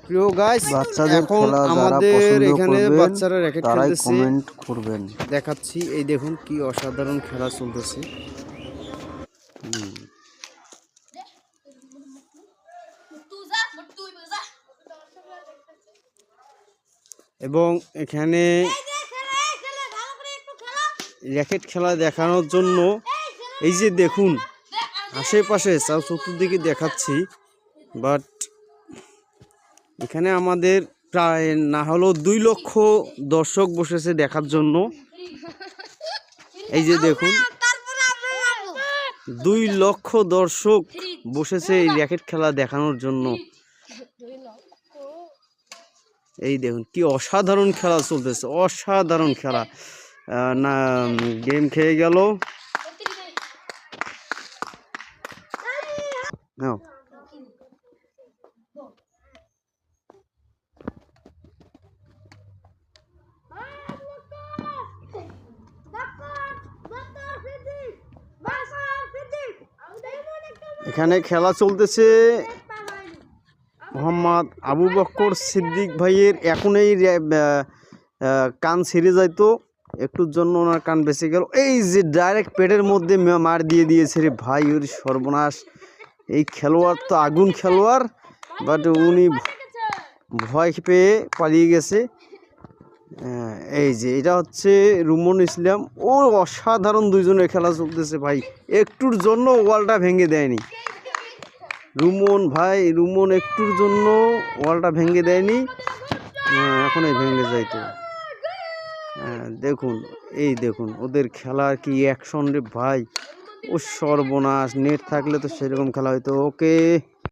প্রিয় গাইস, বাচ্চাদের এখন খেলা যারা আমাদের পছন্দ এখানে করবেন বাচ্চারা র্যাকেট তারাই খেলতেছে, কমেন্ট করবেন। দেখাচ্ছি। এই দেখুন কি অসাধারণ খেলা চলতেছে। এবং এখানে র্যাকেট খেলা দেখানোর জন্য এই যে দেখুন আশেপাশে চতুর্দিকে দেখাচ্ছি, বাট এখানে আমাদের প্রায় না হলেও 2 লক্ষ দর্শক বসেছে দেখার জন্য। এই যে দেখুন 2 লক্ষ দর্শক বসেছে এই র্যাকেট খেলা দেখানোর জন্য। এই দেখুন কি অসাধারণ খেলা চলতেছে, অসাধারণ খেলা। না গেম খেয়ে গেল। এখানে খেলা চলতেছে মোহাম্মদ আবু বকর সিদ্দিক ভাইয়ের। এখন এই কান ছিঁড়ে যাইতো, একটুর জন্য ওনার কান বেঁচে গেল। এই যে ডাইরেক্ট পেটের মধ্যে মার দিয়ে দিয়েছে রে ভাই, ওর সর্বনাশ। এই খেলোয়াড় তো আগুন খেলোয়াড়, বাট উনি ভয় পেয়ে পালিয়ে গেছে। এই যে এটা হচ্ছে রুমন ইসলাম, ও অসাধারণ দুইজনের খেলা চলতেছে ভাই। একটুর জন্য ওয়ালটা ভেঙে দেয়নি রুমন ভাই, রুমন একটুর জন্য ওয়ালটা ভেঙে দেয়নি, এখনই ভেঙে যাইতো। দেখুন, এই দেখুন ওদের খেলার কি অ্যাকশন রে ভাই, ও সর্বনাশ। নেট থাকলে তো সেরকম খেলা হয়তো। ওকে।